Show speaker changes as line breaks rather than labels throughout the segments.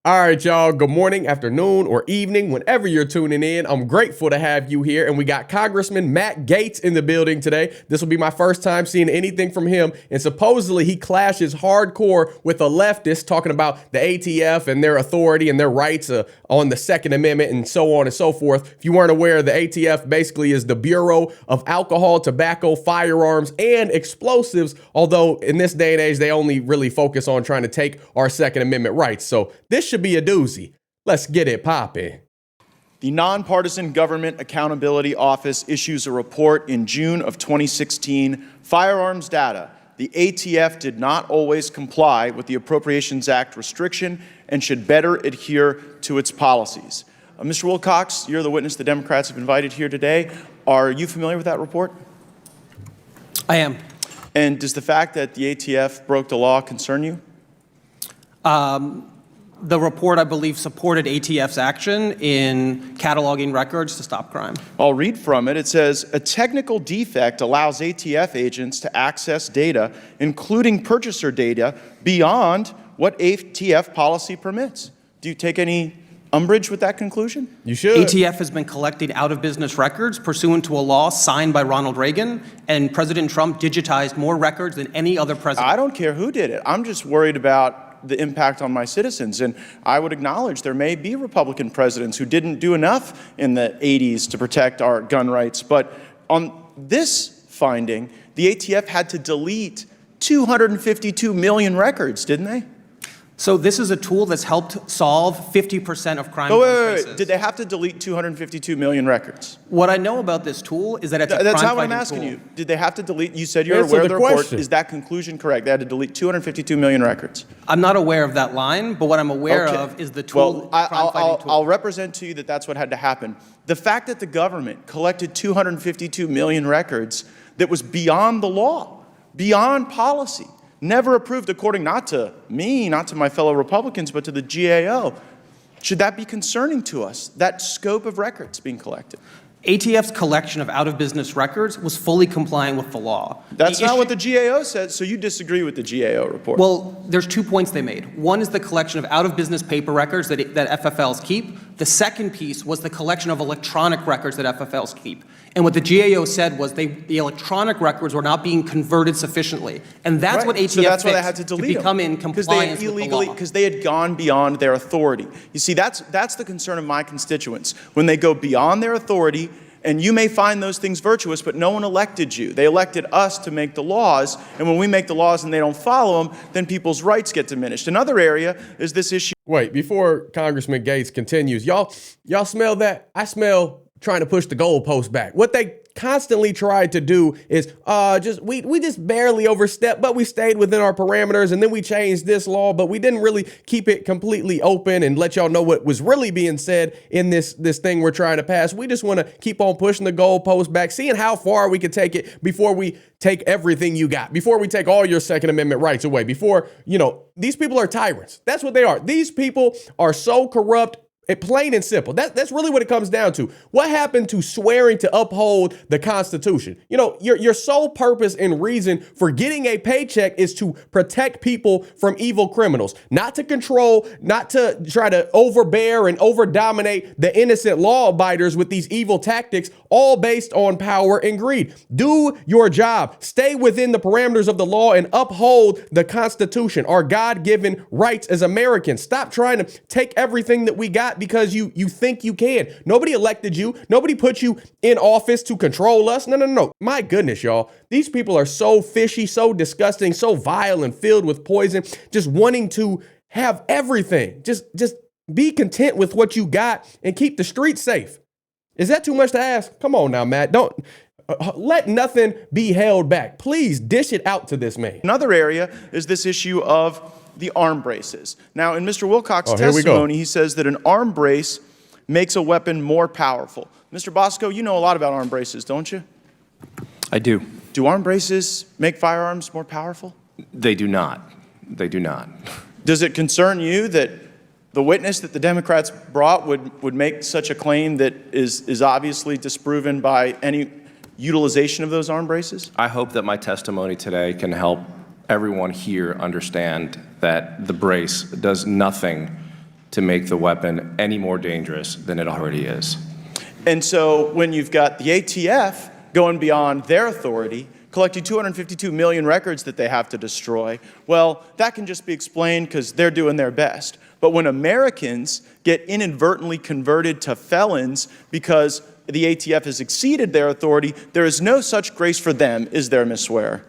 All right, y'all. Good morning, afternoon, or evening, whenever you're tuning in. I'm grateful to have you here. And we got Congressman Matt Gaetz in the building today. This will be my first time seeing anything from him. And supposedly he clashes hardcore with a leftist talking about the ATF and their authority and their rights on the Second Amendment and so on and so forth. If you weren't aware, the ATF basically is the Bureau of Alcohol, Tobacco, Firearms, and Explosives. Although in this day and age, they only really focus on trying to take our Second Amendment rights. So this should be a doozy. Let's get it poppin'.
The Nonpartisan Government Accountability Office issues a report in June of 2016, Firearms Data. The ATF did not always comply with the Appropriations Act restriction and should better adhere to its policies. Mr. Wilcox, you're the witness the Democrats have invited here today. Are you familiar with that report?
I am.
And does the fact that the ATF broke the law concern you?
The report, I believe, supported ATF's action in cataloging records to stop crime.
I'll read from it. It says, a technical defect allows ATF agents to access data, including purchaser data, beyond what ATF policy permits. Do you take any umbrage with that conclusion?
You should.
ATF has been collecting out-of-business records pursuant to a law signed by Ronald Reagan, and President Trump digitized more records than any other president.
I don't care who did it. I'm just worried about the impact on my citizens. And I would acknowledge there may be Republican presidents who didn't do enough in the 80s to protect our gun rights. But on this finding, the ATF had to delete 252 million records, didn't they?
So this is a tool that's helped solve 50% of crime.
Wait. Did they have to delete 252 million records?
What I know about this tool is that it's a crime-fighting
That's not what I'm asking you. Did they have to delete? You said you're aware of the report. Is that conclusion correct? They had to delete 252 million records.
I'm not aware of that line, but what I'm aware of is the tool.
Well, I'll represent to you that that's what had to happen. The fact that the government collected 252 million records that was beyond the law, beyond policy, never approved according not to me, not to my fellow Republicans, but to the GAO. Should that be concerning to us, that scope of records being collected?
ATF's collection of out-of-business records was fully compliant with the law.
That's not what the GAO said, so you disagree with the GAO report.
Well, there's 2 points they made. One is the collection of out-of-business paper records that FFLs keep. The second piece was the collection of electronic records that FFLs keep. And what the GAO said was the electronic records were not being converted sufficiently. And that's what ATF
so that's why they had
fixed
to delete
become
them,
in compliance with the law.
Because they had gone beyond their authority. You see, that's the concern of my constituents. When they go beyond their authority, and you may find those things virtuous, but no one elected you. They elected us to make the laws, and when we make the laws and they don't follow them, then people's rights get diminished. Another area is this issue.
Wait, before Congressman Gaetz continues, y'all smell that? I smell trying to push the goalpost back. What they constantly tried to do is we just barely overstepped, but we stayed within our parameters, and then we changed this law, but we didn't really keep it completely open and let y'all know what was really being said in this thing we're trying to pass. We just want to keep on pushing the goalpost back, seeing how far we could take it before we take everything you got, before we take all your Second Amendment rights away, before, these people are tyrants. That's what they are. These people are so corrupt. Plain and simple. That's really what it comes down to. What happened to swearing to uphold the Constitution? Your sole purpose and reason for getting a paycheck is to protect people from evil criminals, not to control, not to try to overbear and overdominate the innocent law abiders with these evil tactics, all based on power and greed. Do your job. Stay within the parameters of the law and uphold the Constitution, our God-given rights as Americans. Stop trying to take everything that we got because you think you can. Nobody elected you. Nobody put you in office to control us. No. My goodness, y'all. These people are so fishy, so disgusting, so vile and filled with poison, just wanting to have everything. Just be content with what you got and keep the streets safe. Is that too much to ask? Come on now, Matt. Don't let nothing be held back. Please dish it out to this man.
Another area is this issue of the arm braces. Now, in Mr. Wilcox's testimony, he says that an arm brace makes a weapon more powerful. Mr. Bosco, you know a lot about arm braces, don't you?
I do.
Do arm braces make firearms more powerful?
They do not. They do not.
Does it concern you that the witness that the Democrats brought would make such a claim that is obviously disproven by any utilization of those arm braces?
I hope that my testimony today can help everyone here understand that the brace does nothing to make the weapon any more dangerous than it already is.
And so when you've got the ATF going beyond their authority, collecting 252 million records that they have to destroy, well, that can just be explained because they're doing their best. But when Americans get inadvertently converted to felons because the ATF has exceeded their authority, there is no such grace for them, is there, Ms. Swear?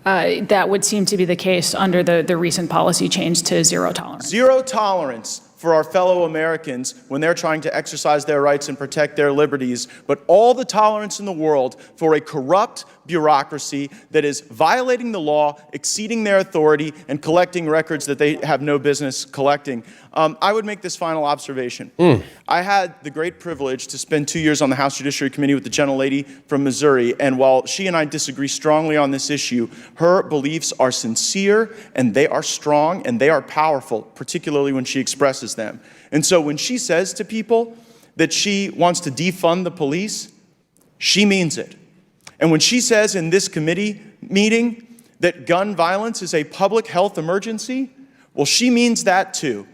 That would seem to be the case under the recent policy change to zero tolerance.
Zero tolerance for our fellow Americans when they're trying to exercise their rights and protect their liberties, but all the tolerance in the world for a corrupt bureaucracy that is violating the law, exceeding their authority, and collecting records that they have no business collecting. I would make this final observation. I had the great privilege to spend 2 years on the House Judiciary Committee with the gentlelady from Missouri, and while she and I disagree strongly on this issue, her beliefs are sincere, and they are strong, and they are powerful, particularly when she expresses them. And so when she says to people that she wants to defund the police, she means it. And when she says in this committee meeting that gun violence is a public health emergency, well, she means that too.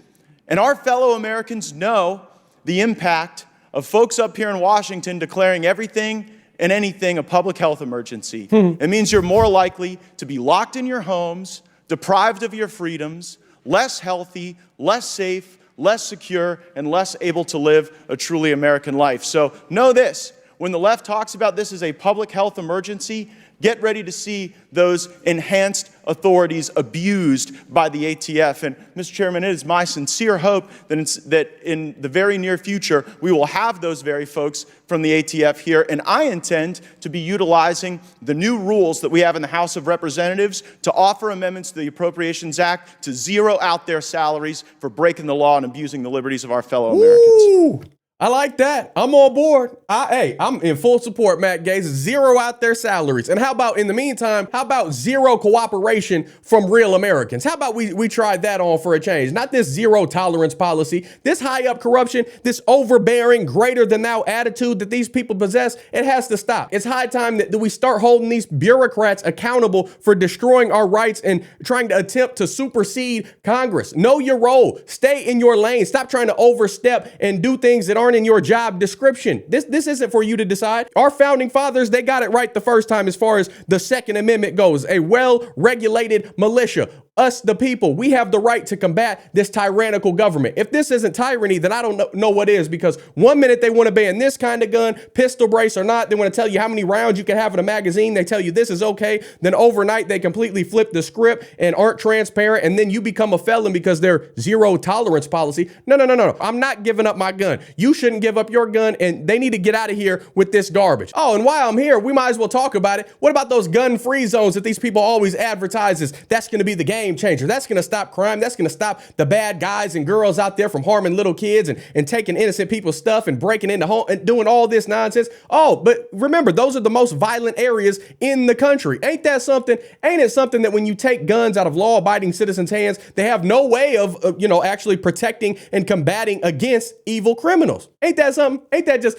And our fellow Americans know the impact of folks up here in Washington declaring everything and anything a public health emergency. It means you're more likely to be locked in your homes, deprived of your freedoms, less healthy, less safe, less secure, and less able to live a truly American life. So know this. When the left talks about this as a public health emergency, get ready to see those enhanced authorities abused by the ATF. And, Mr. Chairman, it is my sincere hope that in the very near future, we will have those very folks from the ATF here. And I intend to be utilizing the new rules that we have in the House of Representatives to offer amendments to the Appropriations Act to zero out their salaries for breaking the law and abusing the liberties of our fellow Americans.
Ooh. I like that. I'm on board. I'm in full support, Matt Gaetz. Zero out their salaries. And how about, in the meantime, how about zero cooperation from real Americans? How about we tried that on for a change? Not this zero tolerance policy, this high up corruption, this overbearing, greater than thou attitude that these people possess. It has to stop. It's high time that we start holding these bureaucrats accountable for destroying our rights and trying to attempt to supersede Congress. Know your role. Stay in your lane. Stop trying to overstep and do things that aren't in your job description. This isn't for you to decide. Our founding fathers, they got it right the first time as far as the Second Amendment goes. A well-regulated militia. Us, the people, we have the right to combat this tyrannical government. If this isn't tyranny, then I don't know what is, because one minute they want to ban this kind of gun, pistol brace or not. They want to tell you how many rounds you can have in a magazine. They tell you this is okay. Then overnight, they completely flip the script and aren't transparent. And then you become a felon because they're zero tolerance policy. No. I'm not giving up my gun. You shouldn't give up your gun, and they need to get out of here with this garbage. Oh, and while I'm here, we might as well talk about it. What about those gun-free zones that these people always advertise as that's going to be the game changer? That's going to stop crime. That's going to stop the bad guys and girls out there from harming little kids and taking innocent people's stuff and breaking into home and doing all this nonsense. Oh, but remember, those are the most violent areas in the country. Ain't that something? Ain't it something that when you take guns out of law-abiding citizens' hands, they have no way of, actually protecting and combating against evil criminals? Ain't that something? Ain't that just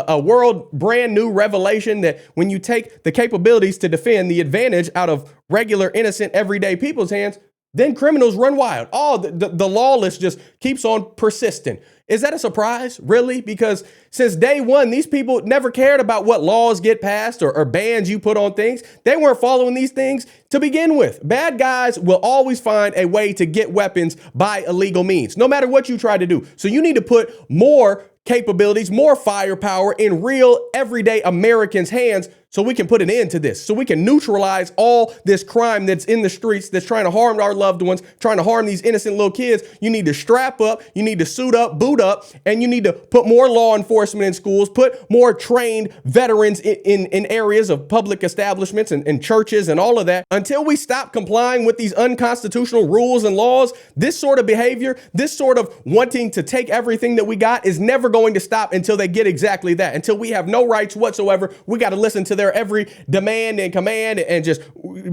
a world brand new revelation that when you take the capabilities to defend the advantage out of regular, innocent, everyday people's hands, then criminals run wild. Oh, the lawless just keeps on persisting. Is that a surprise, really? Because since day one, these people never cared about what laws get passed or bans you put on things. They weren't following these things to begin with. Bad guys will always find a way to get weapons by illegal means, no matter what you try to do. So you need to put more capabilities, more firepower in real everyday Americans' hands so we can put an end to this, so we can neutralize all this crime that's in the streets that's trying to harm our loved ones, trying to harm these innocent little kids. You need to strap up, you need to suit up, boot up, and you need to put more law enforcement in schools, put more trained veterans in areas of public establishments and churches and all of that. Until we stop complying with these unconstitutional rules and laws, this sort of behavior, this sort of wanting to take everything that we got is never going to stop until they get exactly that. Until we have no rights whatsoever, we got to listen to their every demand and command and just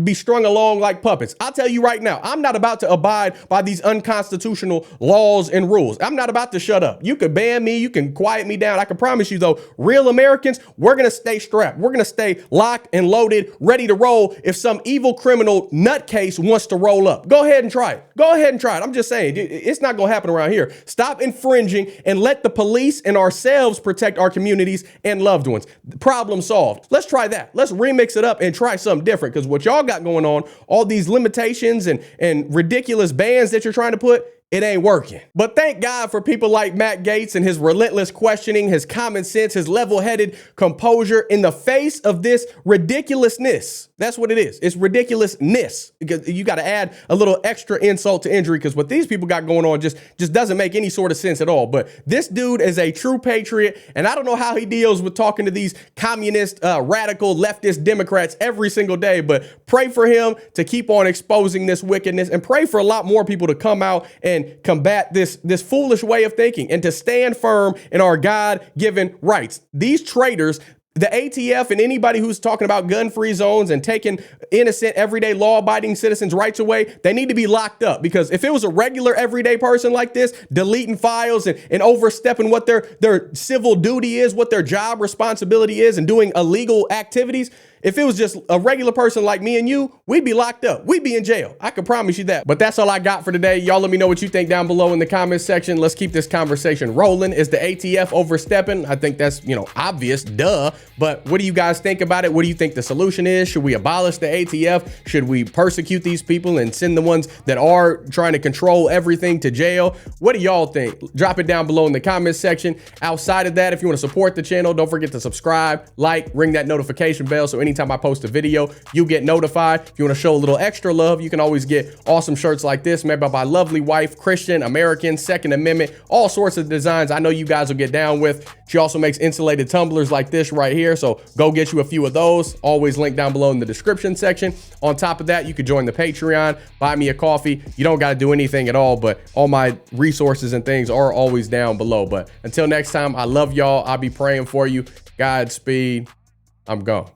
be strung along like puppets. I'll tell you right now, I'm not about to abide by these unconstitutional laws and rules. I'm not about to shut up. You could ban me, you can quiet me down. I can promise you though, real Americans, we're going to stay strapped. We're going to stay locked and loaded, ready to roll if some evil criminal nutcase wants to roll up. Go ahead and try it. Go ahead and try it. I'm just saying, it's not going to happen around here. Stop infringing and let the police and ourselves protect our communities and loved ones. Problem solved. Let's try that. Let's remix it up and try something different, because what y'all got going on, all these limitations and ridiculous bans that you're trying to put, it ain't working. But thank God for people like Matt Gaetz and his relentless questioning, his common sense, his level-headed composure in the face of this ridiculousness. That's what it is. It's ridiculousness. Because you got to add a little extra insult to injury, because what these people got going on just doesn't make any sort of sense at all. But this dude is a true patriot, and I don't know how he deals with talking to these communist, radical, leftist Democrats every single day, but pray for him to keep on exposing this wickedness, and pray for a lot more people to come out and combat this foolish way of thinking and to stand firm in our God-given rights. These traitors, the ATF and anybody who's talking about gun-free zones and taking innocent, everyday, law-abiding citizens' rights away, they need to be locked up. Because if it was a regular, everyday person like this, deleting files and overstepping what their civil duty is, what their job responsibility is, and doing illegal activities, if it was just a regular person like me and you, we'd be locked up. We'd be in jail. I can promise you that. But that's all I got for today. Y'all let me know what you think down below in the comments section. Let's keep this conversation rolling. Is the ATF overstepping? I think that's, obvious, duh. But what do you guys think about it? What do you think the solution is? Should we abolish the ATF? Should we persecute these people and send the ones that are trying to control everything to jail? What do y'all think? Drop it down below in the comments section. Outside of that, if you want to support the channel, don't forget to subscribe, like, ring that notification bell so anytime I post a video, you get notified. If you want to show a little extra love, you can always get awesome shirts like this made by my lovely wife, Christian, American, Second Amendment, all sorts of designs I know you guys will get down with. She also makes insulated tumblers like this right here, so go get you a few of those. Always linked down below in the description section. On top of that, you could join the Patreon, buy me a coffee. You don't got to do anything at all, but all my resources and things are always down below. But until next time, I love y'all. I'll be praying for you. Godspeed. I'm gone.